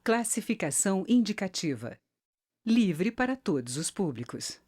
Classificação indicativa. Livre para todos os públicos.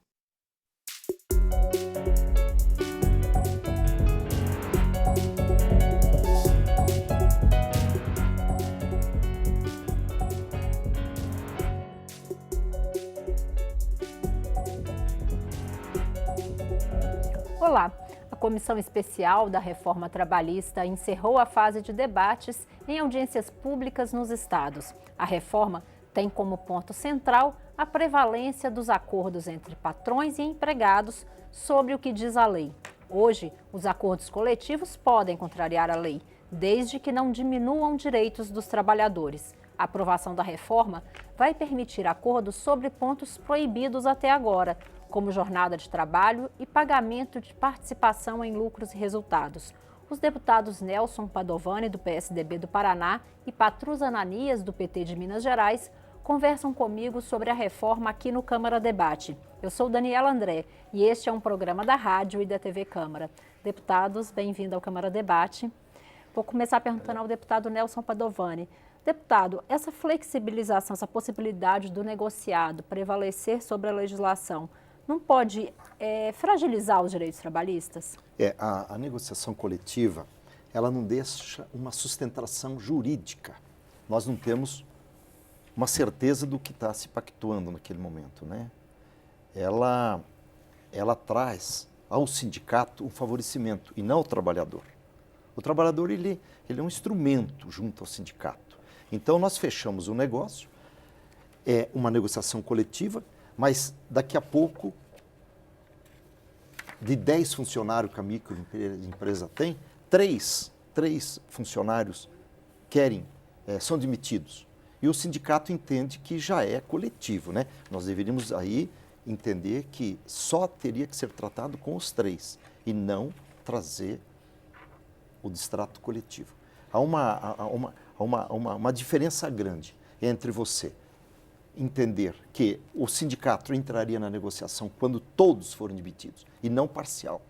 Olá! A Comissão Especial da Reforma Trabalhista encerrou a fase de debates em audiências públicas nos estados. A reforma tem como ponto central a prevalência dos acordos entre patrões e empregados sobre o que diz a lei. Hoje, os acordos coletivos podem contrariar a lei, desde que não diminuam direitos dos trabalhadores. A aprovação da reforma vai permitir acordos sobre pontos proibidos até agora, como jornada de trabalho e pagamento de participação em lucros e resultados. Os deputados Nelson Padovani, do PSDB do Paraná, e Patrus Ananias, do PT de Minas Gerais, conversam comigo sobre a reforma aqui no Câmara Debate. Eu sou Daniela André e este é um programa da rádio e da TV Câmara. Deputados, bem-vindo ao Câmara Debate. Vou começar perguntando ao deputado Nelson Padovani. Deputado, essa flexibilização, essa possibilidade do negociado prevalecer sobre a legislação, não pode fragilizar os direitos trabalhistas? A negociação coletiva, ela não deixa uma sustentação jurídica. Nós não temos uma certeza do que está se pactuando naquele momento, né? Ela traz ao sindicato um favorecimento e não ao trabalhador. O trabalhador, ele é um instrumento junto ao sindicato. Então, nós fechamos o negócio, é uma negociação coletiva, mas daqui a pouco, de 10 funcionários que a microempresa tem, três funcionários são demitidos. E o sindicato entende que já é coletivo, né? Nós deveríamos aí entender que só teria que ser tratado com os 3 e não trazer o distrato coletivo. Há uma diferença grande entre você entender que o sindicato entraria na negociação quando todos forem demitidos e não parcial.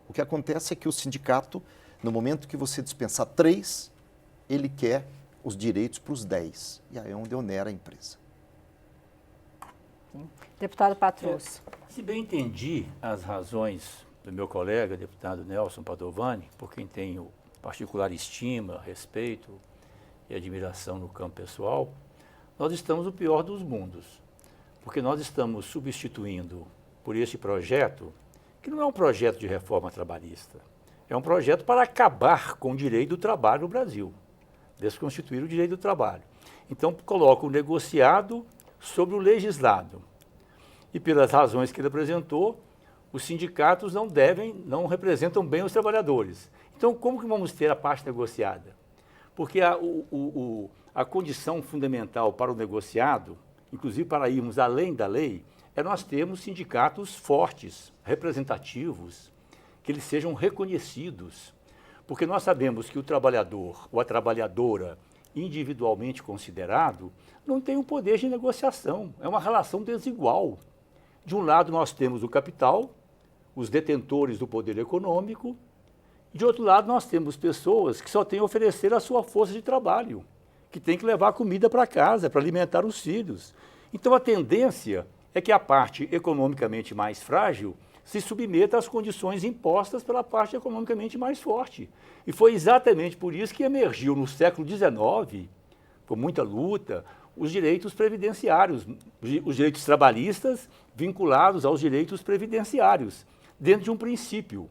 O que acontece é que o sindicato, no momento que você dispensar 3, ele quer os direitos para os 10. E aí é onde onera a empresa. Deputado Patrus. Se bem entendi as razões do meu colega, deputado Nelson Padovani, por quem tenho particular estima, respeito e admiração no campo pessoal, nós estamos no pior dos mundos, porque nós estamos substituindo por este projeto, que não é um projeto de reforma trabalhista, é um projeto para acabar com o direito do trabalho no Brasil, desconstituir o direito do trabalho. Então, coloca o negociado sobre o legislado. E pelas razões que ele apresentou, os sindicatos não representam bem os trabalhadores. Então, como que vamos ter a parte negociada? Porque a condição fundamental para o negociado, inclusive para irmos além da lei, é nós termos sindicatos fortes, representativos, que eles sejam reconhecidos. Porque nós sabemos que o trabalhador ou a trabalhadora individualmente considerado não tem um poder de negociação, é uma relação desigual. De um lado nós temos o capital, os detentores do poder econômico, e de outro lado nós temos pessoas que só têm a oferecer a sua força de trabalho, que tem que levar comida para casa, para alimentar os filhos. Então a tendência é que a parte economicamente mais frágil se submeta às condições impostas pela parte economicamente mais forte. E foi exatamente por isso que emergiu no século XIX, com muita luta, os direitos previdenciários, os direitos trabalhistas vinculados aos direitos previdenciários, dentro de um princípio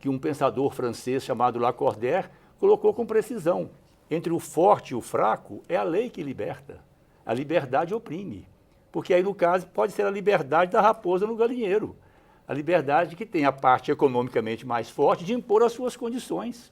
que um pensador francês chamado Lacordaire colocou com precisão. Entre o forte e o fraco é a lei que liberta. A liberdade oprime. Porque aí, no caso, pode ser a liberdade da raposa no galinheiro. A liberdade que tem a parte economicamente mais forte de impor as suas condições.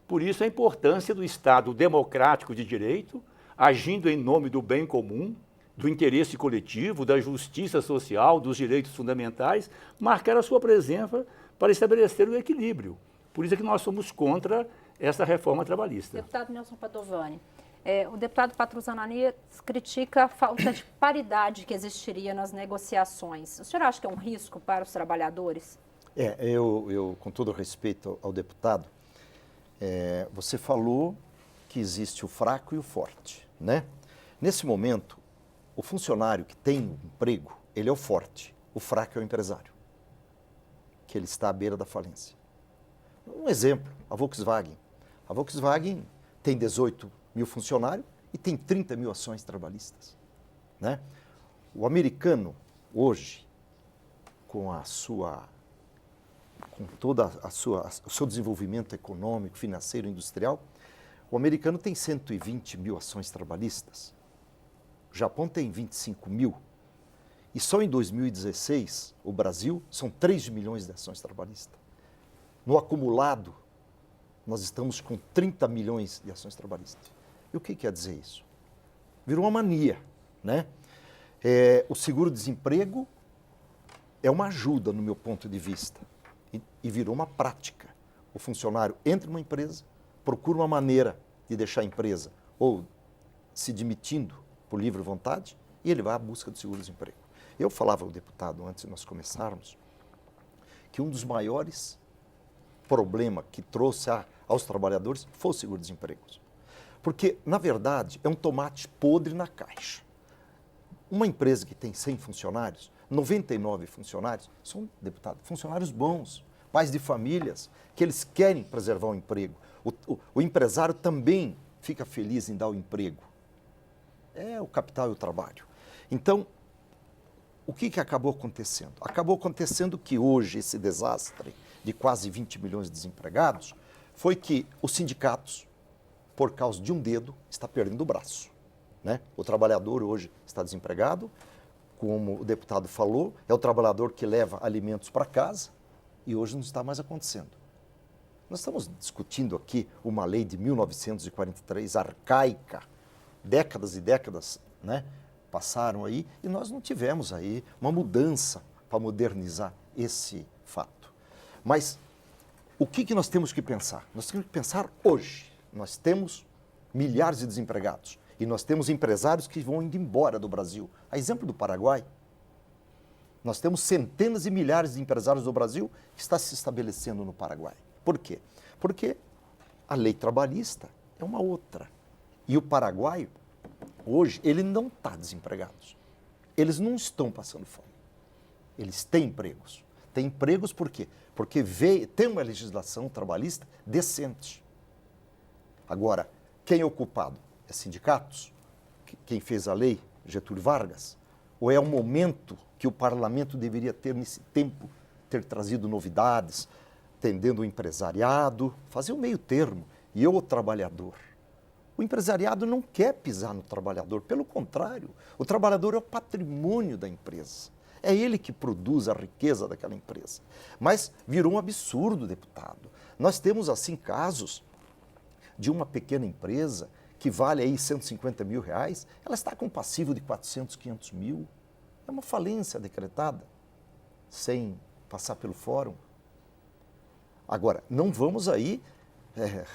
Por isso, a importância do Estado democrático de direito, agindo em nome do bem comum, do interesse coletivo, da justiça social, dos direitos fundamentais, marcar a sua presença para estabelecer o equilíbrio. Por isso é que nós somos contra essa reforma trabalhista. Deputado Nelson Padovani, o deputado Patrus Ananias critica a falta de paridade que existiria nas negociações. O senhor acha que é um risco para os trabalhadores? Eu com todo respeito ao deputado, você falou que existe o fraco e o forte, né? Nesse momento, o funcionário que tem um emprego, ele é o forte, o fraco é o empresário, que ele está à beira da falência. Um exemplo, a Volkswagen. A Volkswagen tem 18 mil funcionários e tem 30 mil ações trabalhistas, né? O americano, hoje, com todo o seu desenvolvimento econômico, financeiro, industrial, o americano tem 120 mil ações trabalhistas. O Japão tem 25 mil. E só em 2016, o Brasil, são 3 milhões de ações trabalhistas. No acumulado, nós estamos com 30 milhões de ações trabalhistas. E o que quer dizer isso? Virou uma mania, né? O seguro-desemprego é uma ajuda, no meu ponto de vista, e virou uma prática. O funcionário entra numa empresa, procura uma maneira de deixar a empresa ou se demitindo por livre vontade e ele vai à busca do seguro-desemprego. Eu falava ao deputado, antes de nós começarmos, que um dos maiores problemas que trouxe aos trabalhadores foi o seguro-desemprego. Porque, na verdade, é um tomate podre na caixa. Uma empresa que tem 100 funcionários, 99 funcionários, são, deputado, funcionários bons, pais de famílias, que eles querem preservar o emprego. O empresário também fica feliz em dar o emprego. É o capital e o trabalho. Então, o que acabou acontecendo? Acabou acontecendo que hoje esse desastre de quase 20 milhões de desempregados foi que os sindicatos, por causa de um dedo, está perdendo o braço, né? O trabalhador hoje está desempregado, como o deputado falou, é o trabalhador que leva alimentos para casa e hoje não está mais acontecendo. Nós estamos discutindo aqui uma lei de 1943, arcaica, décadas e décadas, né, passaram aí e nós não tivemos aí uma mudança para modernizar esse fato. Mas o que nós temos que pensar? Nós temos que pensar hoje. Nós temos milhares de desempregados e nós temos empresários que vão indo embora do Brasil. A exemplo do Paraguai, nós temos centenas e milhares de empresários do Brasil que estão se estabelecendo no Paraguai. Por quê? Porque a lei trabalhista é uma outra. E o Paraguai, hoje, ele não está desempregado. Eles não estão passando fome. Eles têm empregos. Têm empregos por quê? Porque tem uma legislação trabalhista decente. Agora, quem é o culpado? É sindicatos? Quem fez a lei? Getúlio Vargas? Ou é o momento que o parlamento deveria ter, nesse tempo, ter trazido novidades, atendendo o empresariado, fazer o meio termo, e eu, o trabalhador? O empresariado não quer pisar no trabalhador, pelo contrário, o trabalhador é o patrimônio da empresa. É ele que produz a riqueza daquela empresa. Mas virou um absurdo, deputado. Nós temos, assim, casos de uma pequena empresa que vale aí 150 mil reais, ela está com um passivo de 400, 500 mil. É uma falência decretada, sem passar pelo fórum. Agora, não vamos aí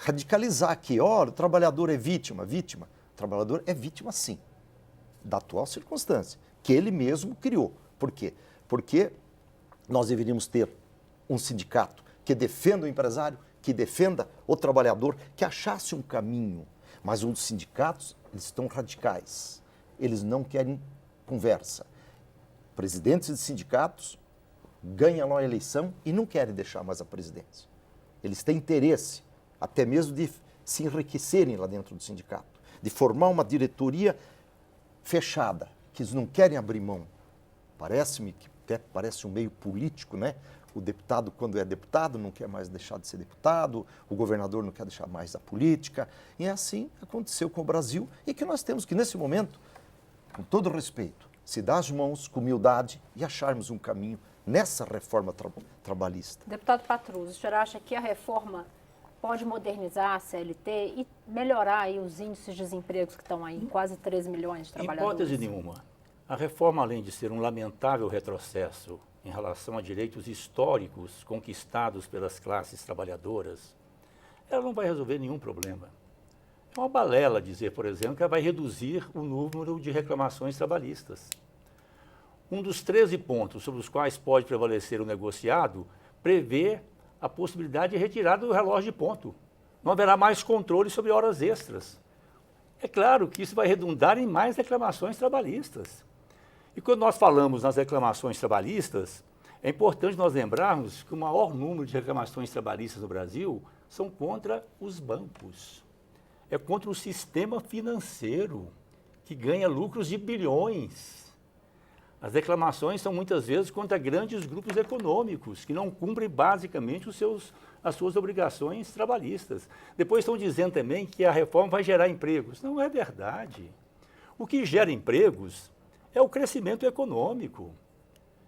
radicalizar aqui, olha, o trabalhador é vítima. O trabalhador é vítima, sim, da atual circunstância, que ele mesmo criou. Por quê? Porque nós deveríamos ter um sindicato que defenda o empresário, que defenda o trabalhador, que achasse um caminho. Mas os sindicatos, eles estão radicais. Eles não querem conversa. Presidentes de sindicatos ganham lá a eleição e não querem deixar mais a presidência. Eles têm interesse, até mesmo de se enriquecerem lá dentro do sindicato, de formar uma diretoria fechada, que eles não querem abrir mão. Parece-me que até parece um meio político, né? O deputado, quando é deputado, não quer mais deixar de ser deputado, o governador não quer deixar mais da política. E assim aconteceu com o Brasil e que nós temos que, nesse momento, com todo respeito, se dar as mãos com humildade e acharmos um caminho nessa reforma trabalhista. Deputado Patrus, o senhor acha que a reforma pode modernizar a CLT e melhorar aí os índices de desemprego que estão aí, quase 3 milhões de trabalhadores? Hipótese nenhuma. A reforma, além de ser um lamentável retrocesso em relação a direitos históricos conquistados pelas classes trabalhadoras, ela não vai resolver nenhum problema. É uma balela dizer, por exemplo, que ela vai reduzir o número de reclamações trabalhistas. Um dos 13 pontos sobre os quais pode prevalecer o negociado prevê a possibilidade de retirada do relógio de ponto. Não haverá mais controle sobre horas extras. é claro que isso vai redundar em mais reclamações trabalhistas. E quando nós falamos nas reclamações trabalhistas, é importante nós lembrarmos que o maior número de reclamações trabalhistas no Brasil são contra os bancos. É contra o sistema financeiro, que ganha lucros de bilhões. As reclamações são muitas vezes contra grandes grupos econômicos, que não cumprem basicamente as suas obrigações trabalhistas. Depois estão dizendo também que a reforma vai gerar empregos. Não é verdade. O que gera empregos é o crescimento econômico,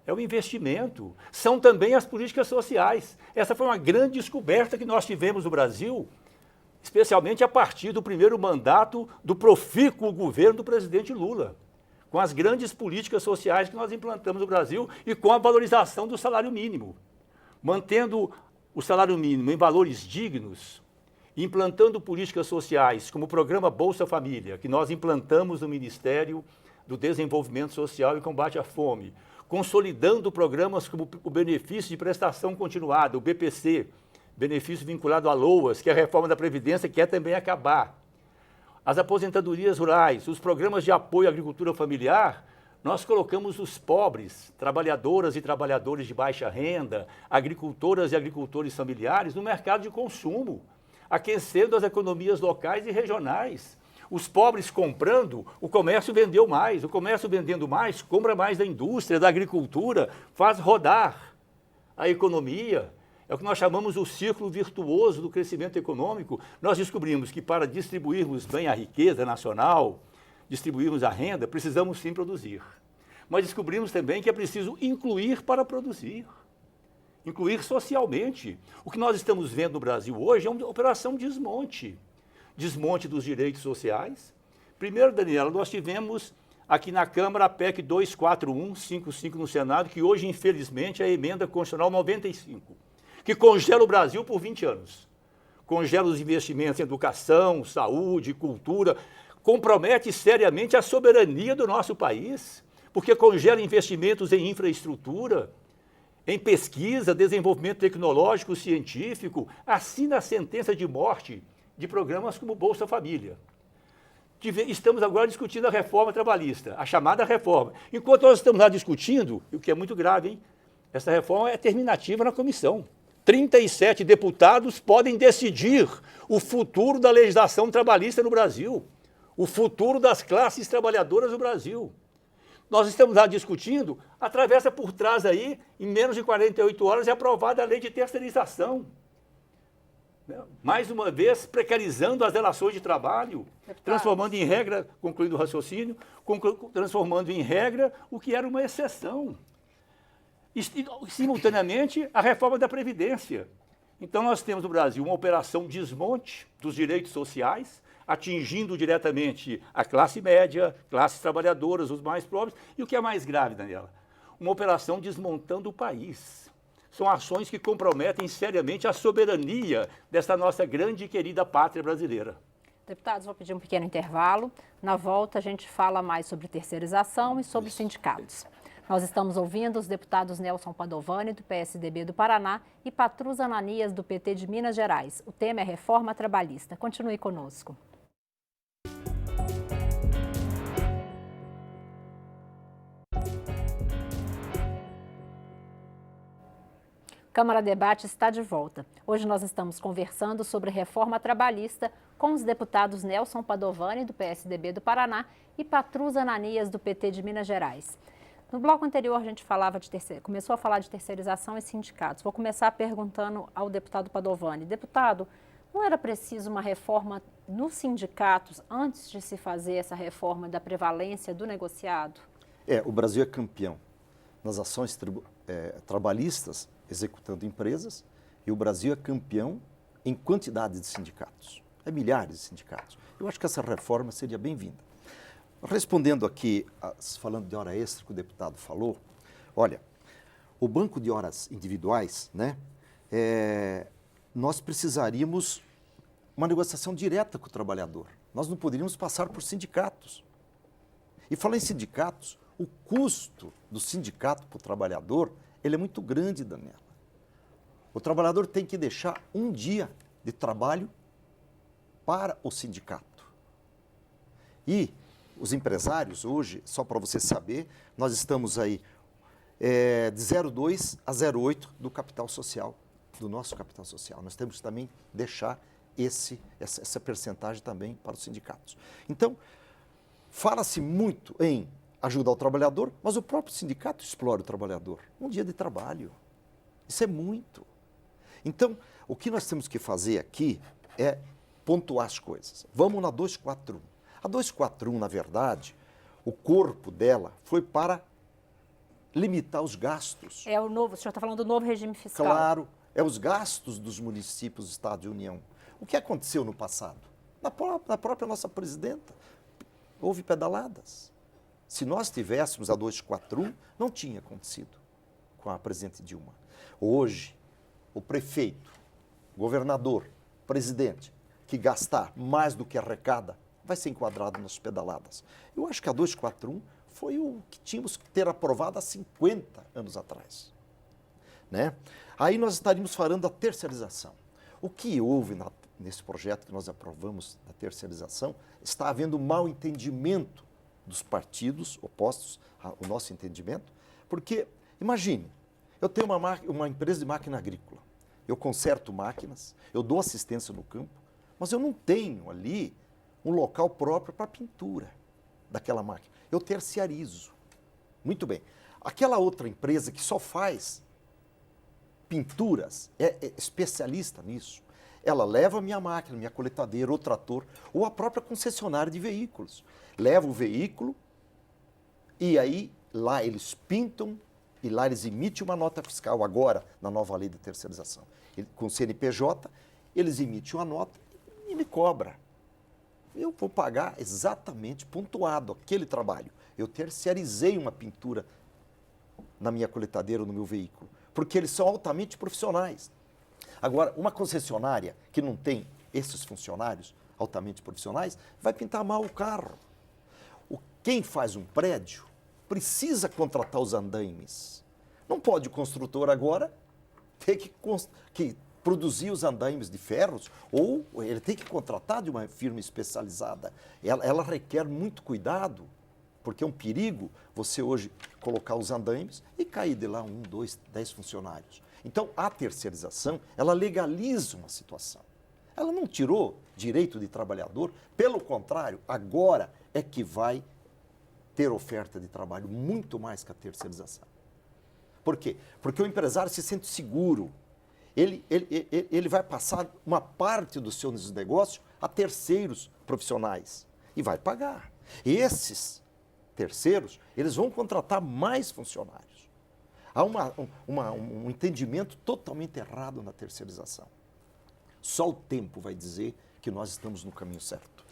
é o investimento, são também as políticas sociais. Essa foi uma grande descoberta que nós tivemos no Brasil, especialmente a partir do primeiro mandato do profícuo governo do presidente Lula, com as grandes políticas sociais que nós implantamos no Brasil e com a valorização do salário mínimo, mantendo o salário mínimo em valores dignos, implantando políticas sociais como o programa Bolsa Família, que nós implantamos no Ministério do Desenvolvimento Social e Combate à Fome, consolidando programas como o benefício de prestação continuada, o BPC, benefício vinculado a LOAS, que é a reforma da Previdência, quer também acabar. As aposentadorias rurais, os programas de apoio à agricultura familiar, nós colocamos os pobres, trabalhadoras e trabalhadores de baixa renda, agricultoras e agricultores familiares no mercado de consumo, aquecendo as economias locais e regionais. Os pobres comprando, o comércio vendeu mais. O comércio vendendo mais, compra mais da indústria, da agricultura, faz rodar a economia. É o que nós chamamos o círculo virtuoso do crescimento econômico. Nós descobrimos que para distribuirmos bem a riqueza nacional, distribuirmos a renda, precisamos sim produzir. Mas descobrimos também que é preciso incluir para produzir. Incluir socialmente. O que nós estamos vendo no Brasil hoje é uma operação desmonte. Desmonte dos direitos sociais. Primeiro, Daniela, nós tivemos aqui na Câmara a PEC 24155 no Senado, que hoje, infelizmente, é a emenda constitucional 95, que congela o Brasil por 20 anos. Congela os investimentos em educação, saúde, cultura, compromete seriamente a soberania do nosso país, porque congela investimentos em infraestrutura, em pesquisa, desenvolvimento tecnológico, científico, assina a sentença de morte de programas como Bolsa Família. Estamos agora discutindo a reforma trabalhista, a chamada reforma. Enquanto nós estamos lá discutindo, o que é muito grave, hein? Essa reforma é terminativa na comissão. 37 deputados podem decidir o futuro da legislação trabalhista no Brasil, o futuro das classes trabalhadoras no Brasil. Nós estamos lá discutindo, atravessa por trás aí, em menos de 48 horas, é aprovada a lei de terceirização. Mais uma vez, precarizando as relações de trabalho, transformando em regra, concluindo o raciocínio, transformando em regra o que era uma exceção. E, simultaneamente, a reforma da Previdência. Então, nós temos no Brasil uma operação desmonte dos direitos sociais, atingindo diretamente a classe média, classes trabalhadoras, os mais pobres, e o que é mais grave, Daniela? Uma operação desmontando o país. São ações que comprometem seriamente a soberania dessa nossa grande e querida pátria brasileira. Deputados, vou pedir um pequeno intervalo. Na volta, a gente fala mais sobre terceirização e sobre sindicatos. Nós estamos ouvindo os deputados Nelson Padovani, do PSDB do Paraná, e Patrus Ananias, do PT de Minas Gerais. O tema é reforma trabalhista. Continue conosco. Câmara Debate está de volta. Hoje nós estamos conversando sobre reforma trabalhista com os deputados Nelson Padovani, do PSDB do Paraná, e Patrus Ananias, do PT de Minas Gerais. No bloco anterior, a gente começou a falar de terceirização e sindicatos. Vou começar perguntando ao deputado Padovani. Deputado, não era preciso uma reforma nos sindicatos antes de se fazer essa reforma da prevalência do negociado? O Brasil é campeão nas ações trabalhistas, executando empresas, e o Brasil é campeão em quantidade de sindicatos. É milhares de sindicatos. Eu acho que essa reforma seria bem-vinda. Respondendo aqui, falando de hora extra que o deputado falou, olha, o banco de horas individuais, né, nós precisaríamos uma negociação direta com o trabalhador. Nós não poderíamos passar por sindicatos. E falar em sindicatos, o custo do sindicato para o trabalhador, ele é muito grande, Daniela. O trabalhador tem que deixar um dia de trabalho para o sindicato. E os empresários hoje, só para você saber, nós estamos aí de 0,2 a 0,8 do capital social, do nosso capital social. Nós temos que também deixar essa percentagem também para os sindicatos. Então, fala-se muito em ajudar o trabalhador, mas o próprio sindicato explora o trabalhador. Um dia de trabalho. Isso é muito. Então, o que nós temos que fazer aqui é pontuar as coisas. Vamos na 241. A 241, na verdade, o corpo dela foi para limitar os gastos. É o novo, o senhor está falando do novo regime fiscal. Claro, é os gastos dos municípios, Estado e União. O que aconteceu no passado? Na própria nossa presidenta, houve pedaladas. Se nós tivéssemos a 241, não tinha acontecido com a presidente Dilma. Hoje, o prefeito, governador, presidente, que gastar mais do que arrecada, vai ser enquadrado nas pedaladas. Eu acho que a 241 foi o que tínhamos que ter aprovado há 50 anos atrás. Né? Aí nós estaríamos falando da terceirização. O que houve nesse projeto que nós aprovamos da terceirização, está havendo mau entendimento dos partidos opostos ao nosso entendimento, porque, imagine, eu tenho uma empresa de máquina agrícola, eu conserto máquinas, eu dou assistência no campo, mas eu não tenho ali um local próprio para pintura daquela máquina. Eu terciarizo. Muito bem. Aquela outra empresa que só faz pinturas, é especialista nisso, ela leva a minha máquina, minha coletadeira, ou trator, ou a própria concessionária de veículos. Leva o veículo e aí lá eles pintam e lá eles emitem uma nota fiscal agora, na nova lei de terceirização. Com o CNPJ, eles emitem uma nota e me cobram. Eu vou pagar exatamente pontuado aquele trabalho. Eu terciarizei uma pintura na minha coletadeira ou no meu veículo, porque eles são altamente profissionais. Agora, uma concessionária que não tem esses funcionários altamente profissionais, vai pintar mal o carro. Quem faz um prédio precisa contratar os andaimes. Não pode o construtor agora ter que produzir os andaimes de ferros, ou ele tem que contratar de uma firma especializada. Ela requer muito cuidado, porque é um perigo você hoje colocar os andaimes e cair de lá 1, 2, 10 funcionários. Então, a terceirização, ela legaliza uma situação. Ela não tirou direito de trabalhador, pelo contrário, agora é que vai ter oferta de trabalho muito mais que a terceirização. Por quê? Porque o empresário se sente seguro. Ele vai passar uma parte do seu negócio a terceiros profissionais e vai pagar. E esses terceiros, eles vão contratar mais funcionários. Há um entendimento totalmente errado na terceirização. Só o tempo vai dizer que nós estamos no caminho certo.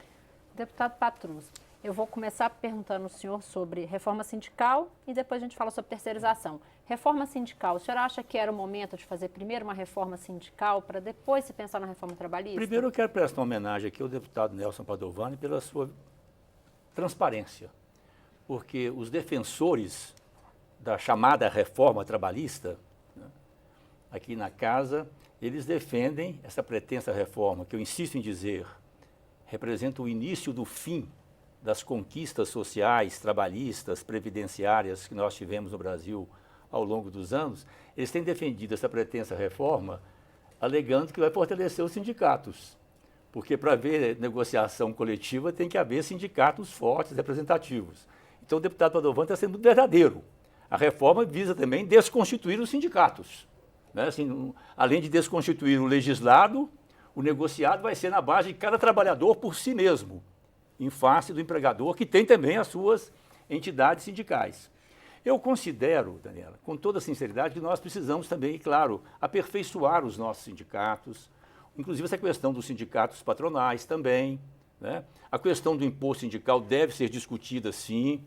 Deputado Patrus, eu vou começar perguntando ao senhor sobre reforma sindical e depois a gente fala sobre terceirização. Reforma sindical, o senhor acha que era o momento de fazer primeiro uma reforma sindical para depois se pensar na reforma trabalhista? Primeiro eu quero prestar uma homenagem aqui ao deputado Nelson Padovani pela sua transparência, porque os defensores da chamada reforma trabalhista, né, aqui na casa, eles defendem essa pretensa reforma, que eu insisto em dizer, representa o início do fim das conquistas sociais, trabalhistas, previdenciárias que nós tivemos no Brasil ao longo dos anos. Eles têm defendido essa pretensa reforma alegando que vai fortalecer os sindicatos, porque para haver negociação coletiva tem que haver sindicatos fortes, representativos. Então o deputado Padovani está sendo muito verdadeiro. A reforma visa também desconstituir os sindicatos. Né? Assim, além de desconstituir o legislado, o negociado vai ser na base de cada trabalhador por si mesmo, em face do empregador, que tem também as suas entidades sindicais. Eu considero, Daniela, com toda sinceridade, que nós precisamos também, claro, aperfeiçoar os nossos sindicatos, inclusive essa questão dos sindicatos patronais também, né? A questão do imposto sindical deve ser discutida, sim.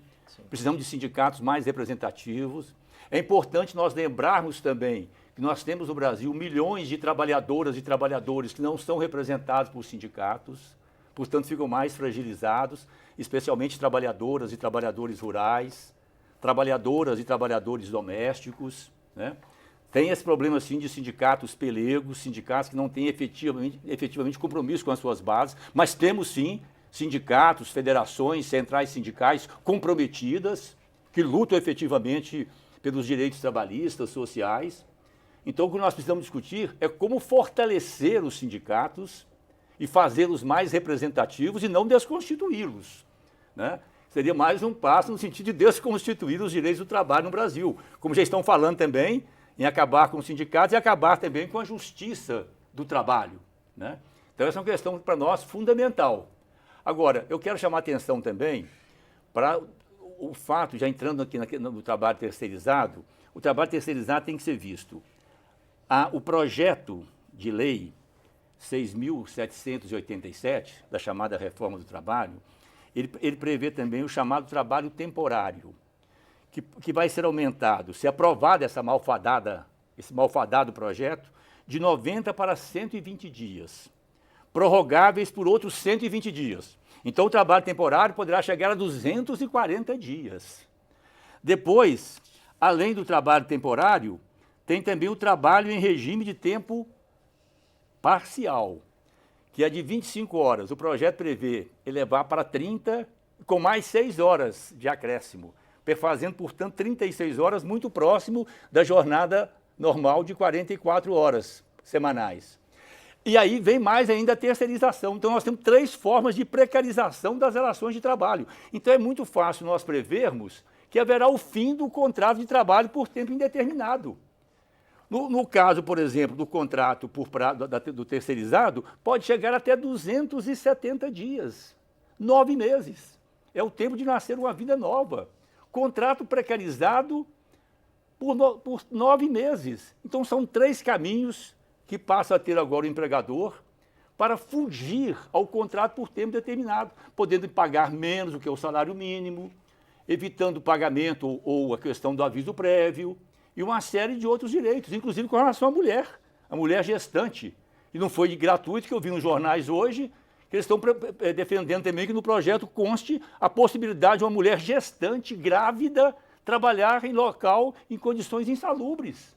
Precisamos de sindicatos mais representativos. É importante nós lembrarmos também que nós temos no Brasil milhões de trabalhadoras e trabalhadores que não são representados por sindicatos, portanto ficam mais fragilizados, especialmente trabalhadoras e trabalhadores rurais, trabalhadoras e trabalhadores domésticos, né? Tem esse problema, sim, de sindicatos pelegos, sindicatos que não têm efetivamente compromisso com as suas bases, mas temos, sim, sindicatos, federações, centrais sindicais comprometidas, que lutam efetivamente pelos direitos trabalhistas, sociais. Então, o que nós precisamos discutir é como fortalecer os sindicatos e fazê-los mais representativos e não desconstituí-los, né? Seria mais um passo no sentido de desconstituir os direitos do trabalho no Brasil, como já estão falando também em acabar com os sindicatos e acabar também com a justiça do trabalho, né? Então, essa é uma questão para nós fundamental. Agora, eu quero chamar a atenção também para o fato, já entrando aqui no trabalho terceirizado, o trabalho terceirizado tem que ser visto. O projeto de lei 6.787, da chamada reforma do trabalho, ele prevê também o chamado trabalho temporário, que vai ser aumentado, se aprovado esse malfadado projeto, de 90 para 120 dias, prorrogáveis por outros 120 dias. Então, o trabalho temporário poderá chegar a 240 dias. Depois, além do trabalho temporário, tem também o trabalho em regime de tempo parcial, que é de 25 horas. O projeto prevê elevar para 30, com mais 6 horas de acréscimo, fazendo, portanto, 36 horas, muito próximo da jornada normal de 44 horas semanais. E aí vem mais ainda a terceirização. Então, nós temos 3 formas de precarização das relações de trabalho. Então, é muito fácil nós prevermos que haverá o fim do contrato de trabalho por tempo indeterminado. No caso, por exemplo, do contrato do terceirizado, pode chegar até 270 dias, 9 meses. É o tempo de nascer uma vida nova. Contrato precarizado por 9 meses. Então, são 3 caminhos que passa a ter agora o empregador para fugir ao contrato por tempo determinado, podendo pagar menos do que o salário mínimo, evitando o pagamento ou a questão do aviso prévio, e uma série de outros direitos, inclusive com relação à mulher, a mulher gestante. E não foi gratuito, que eu vi nos jornais hoje, que eles estão defendendo também que no projeto conste a possibilidade de uma mulher gestante, grávida, trabalhar em local em condições insalubres.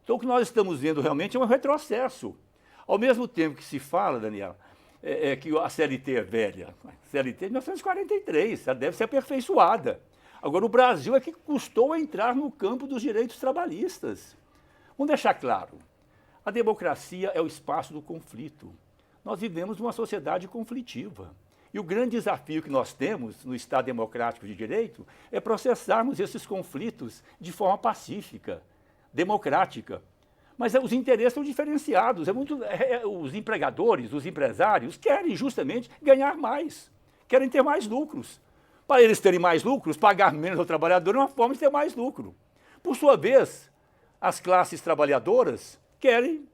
Então, o que nós estamos vendo realmente é um retrocesso. Ao mesmo tempo que se fala, Daniela, que a CLT é velha. A CLT é de 1943, ela deve ser aperfeiçoada. Agora, o Brasil é que custou a entrar no campo dos direitos trabalhistas. Vamos deixar claro, a democracia é o espaço do conflito. Nós vivemos numa sociedade conflitiva. E o grande desafio que nós temos no Estado democrático de direito é processarmos esses conflitos de forma pacífica, democrática. Mas os interesses são diferenciados. Os empregadores, os empresários querem justamente ganhar mais, querem ter mais lucros. Para eles terem mais lucros, pagar menos ao trabalhador é uma forma de ter mais lucro. Por sua vez, as classes trabalhadoras querem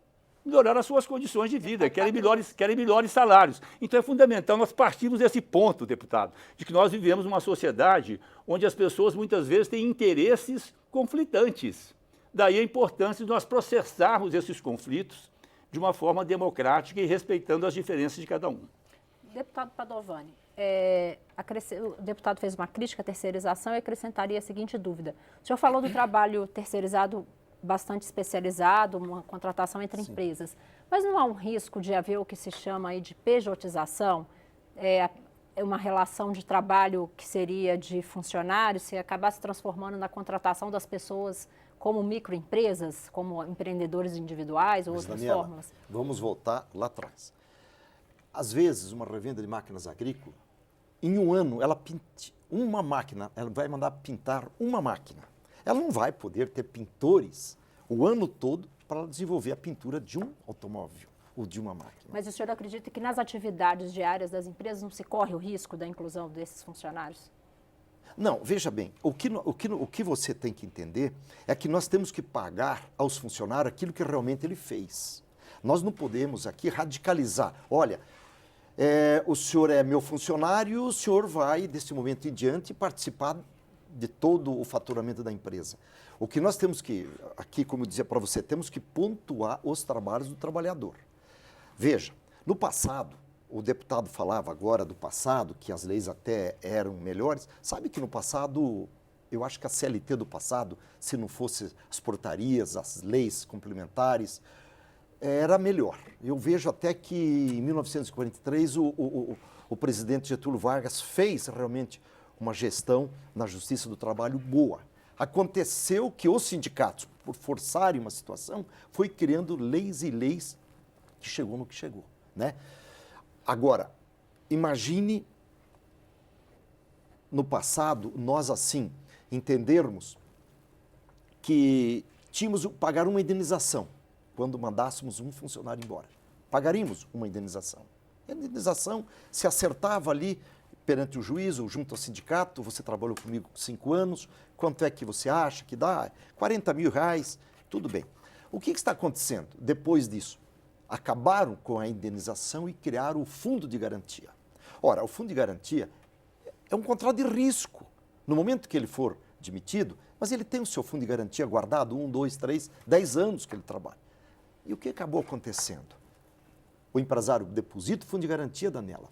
melhorar as suas condições de vida, querem melhores salários. Então é fundamental nós partirmos desse ponto, deputado, de que nós vivemos numa sociedade onde as pessoas muitas vezes têm interesses conflitantes. Daí a importância de nós processarmos esses conflitos de uma forma democrática e respeitando as diferenças de cada um. Deputado Padovani, o deputado fez uma crítica à terceirização e acrescentaria a seguinte dúvida. O senhor falou do trabalho terceirizado bastante especializado, uma contratação entre empresas, mas não há um risco de haver o que se chama aí de pejotização? É uma relação de trabalho que seria de funcionários, se acabar se transformando na contratação das pessoas como microempresas, como empreendedores individuais ou outras Daniela, fórmulas? Vamos voltar lá atrás. Às vezes, uma revenda de máquinas agrícolas, em um ano, ela pinte uma máquina, ela vai mandar pintar uma máquina. Ela não vai poder ter pintores o ano todo para desenvolver a pintura de um automóvel ou de uma máquina. Mas o senhor acredita que nas atividades diárias das empresas não se corre o risco da inclusão desses funcionários? Não, veja bem, o que você tem que entender é que nós temos que pagar aos funcionários aquilo que realmente ele fez. Nós não podemos aqui radicalizar. Olha, o senhor é meu funcionário, o senhor vai, desse momento em diante, participar de todo o faturamento da empresa. O que nós temos que, aqui, como eu dizia para você, temos que pontuar os trabalhos do trabalhador. Veja, no passado, o deputado falava agora do passado, que as leis até eram melhores. Sabe que no passado, eu acho que a CLT do passado, se não fosse as portarias, as leis complementares, era melhor. Eu vejo até que em 1943 o presidente Getúlio Vargas fez realmente uma gestão na Justiça do Trabalho boa. Aconteceu que os sindicatos, por forçarem uma situação, foi criando leis e leis que chegou no que chegou, né? Agora, imagine no passado, nós assim, entendermos que tínhamos que pagar uma indenização quando mandássemos um funcionário embora. Pagaríamos uma indenização. A indenização se acertava ali perante o juiz ou junto ao sindicato. Você trabalhou comigo 5 anos, quanto é que você acha que dá? 40 mil reais, tudo bem. O que está acontecendo depois disso? Acabaram com a indenização e criaram o fundo de garantia. Ora, o fundo de garantia é um contrato de risco. No momento que ele for demitido, mas ele tem o seu fundo de garantia guardado 1, 2, 3, 10 anos que ele trabalha. E o que acabou acontecendo? O empresário deposita o fundo de garantia, Daniela,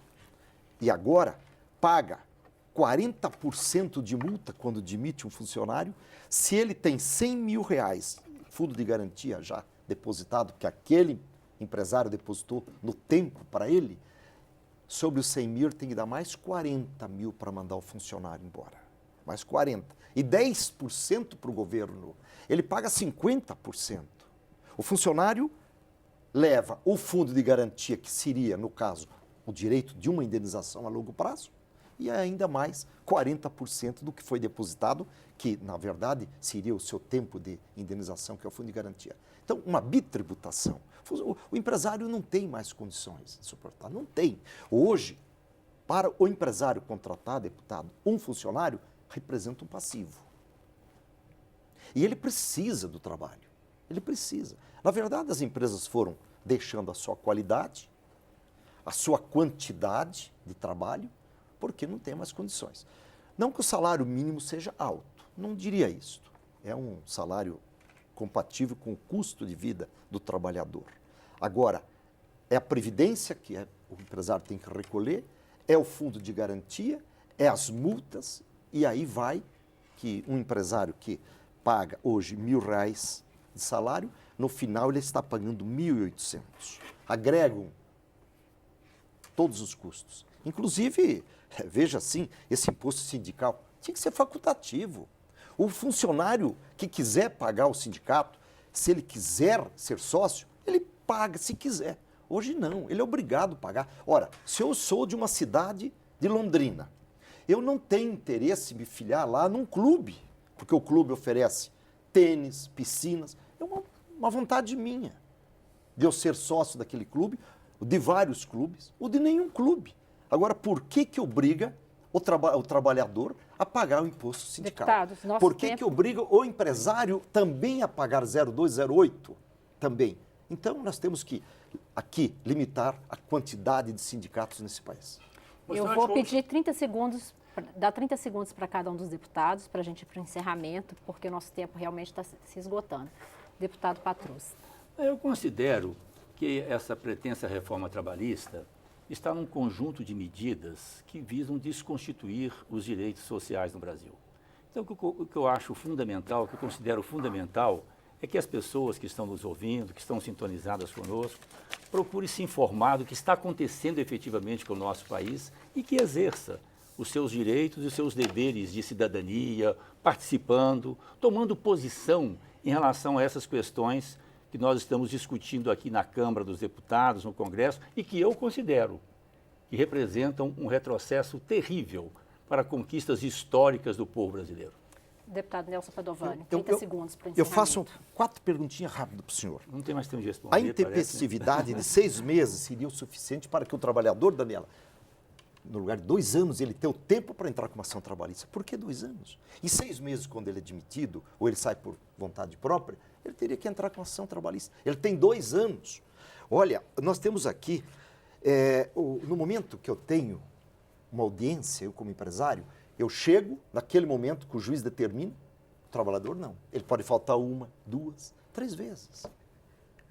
e agora paga 40% de multa quando demite um funcionário. Se ele tem 100 mil reais, fundo de garantia já depositado, que aquele empresário depositou no tempo para ele, sobre os 100 mil ele tem que dar mais 40 mil para mandar o funcionário embora. Mais 40. E 10% para o governo. Ele paga 50%. O funcionário leva o fundo de garantia, que seria, no caso, o direito de uma indenização a longo prazo, e ainda mais 40% do que foi depositado, que, na verdade, seria o seu tempo de indenização, que é o fundo de garantia. Então, uma bitributação. O empresário não tem mais condições de suportar, não tem. Hoje, para o empresário contratar, deputado, um funcionário representa um passivo. E ele precisa do trabalho, ele precisa. Na verdade, as empresas foram deixando a sua qualidade, a sua quantidade de trabalho, porque não tem mais condições. Não que o salário mínimo seja alto, não diria isso. É um salário compatível com o custo de vida do trabalhador. Agora, é a previdência que o empresário tem que recolher, é o fundo de garantia, é as multas, e aí vai que um empresário que paga hoje R$1.000 de salário, no final ele está pagando 1.800. Agregam todos os custos. Inclusive, veja assim, esse imposto sindical tinha que ser facultativo. O funcionário que quiser pagar o sindicato, se ele quiser ser sócio, ele paga se quiser. Hoje não, ele é obrigado a pagar. Ora, se eu sou de uma cidade de Londrina, eu não tenho interesse em me filiar lá num clube, porque o clube oferece tênis, piscinas. É uma vontade minha de eu ser sócio daquele clube, de vários clubes, ou de nenhum clube. Agora, por que obriga o trabalhador a pagar o imposto sindical? Deputados, por que obriga o empresário também a pagar 0,208 também? Então, nós temos que, aqui, limitar a quantidade de sindicatos nesse país. Eu vou pedir 30 segundos, dar 30 segundos para cada um dos deputados, para a gente ir para o encerramento, porque o nosso tempo realmente está se esgotando. Deputado Patrus. Eu considero que essa pretensa reforma trabalhista está num conjunto de medidas que visam desconstituir os direitos sociais no Brasil. Então, o que eu acho fundamental, o que eu considero fundamental, é que as pessoas que estão nos ouvindo, que estão sintonizadas conosco, procurem se informar do que está acontecendo efetivamente com o nosso país e que exerça os seus direitos e os seus deveres de cidadania, participando, tomando posição em relação a essas questões que nós estamos discutindo aqui na Câmara dos Deputados, no Congresso, e que eu considero que representam um retrocesso terrível para conquistas históricas do povo brasileiro. Deputado Nelson Padovani, 30 segundos para o encerramento. Eu faço 4 perguntinhas rápidas para o senhor. Não tem mais tempo de responder. A intempestividade de 6 meses seria o suficiente para que o trabalhador, Daniela, no lugar de 2 anos, ele tenha o tempo para entrar com uma ação trabalhista? Por que 2 anos? E 6 meses, quando ele é demitido, ou ele sai por vontade própria, ele teria que entrar com ação trabalhista. Ele tem 2 anos. Olha, nós temos aqui, no momento que eu tenho uma audiência, eu como empresário, eu chego naquele momento que o juiz determina, o trabalhador não. Ele pode faltar 1, 2, 3 vezes.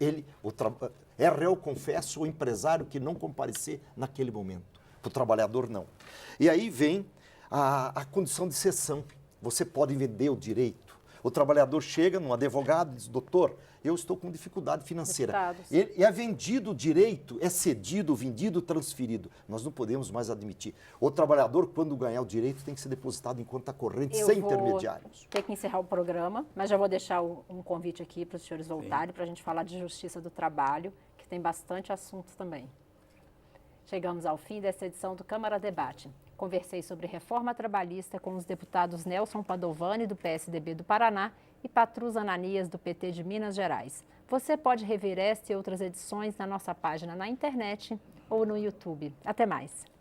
É réu, confesso, o empresário que não comparecer naquele momento. Para o trabalhador, não. E aí vem a condição de cessão. Você pode vender o direito. O trabalhador chega num advogado e diz, doutor, eu estou com dificuldade financeira. E é vendido o direito, é cedido, vendido, transferido. Nós não podemos mais admitir. O trabalhador, quando ganhar o direito, tem que ser depositado em conta corrente, sem intermediários. Ter que encerrar o programa, mas já vou deixar um convite aqui para os senhores voltarem para a gente falar de justiça do trabalho, que tem bastante assunto também. Chegamos ao fim dessa edição do Câmara Debate. Conversei sobre reforma trabalhista com os deputados Nelson Padovani, do PSDB do Paraná, e Patrus Ananias, do PT de Minas Gerais. Você pode rever esta e outras edições na nossa página na internet ou no YouTube. Até mais!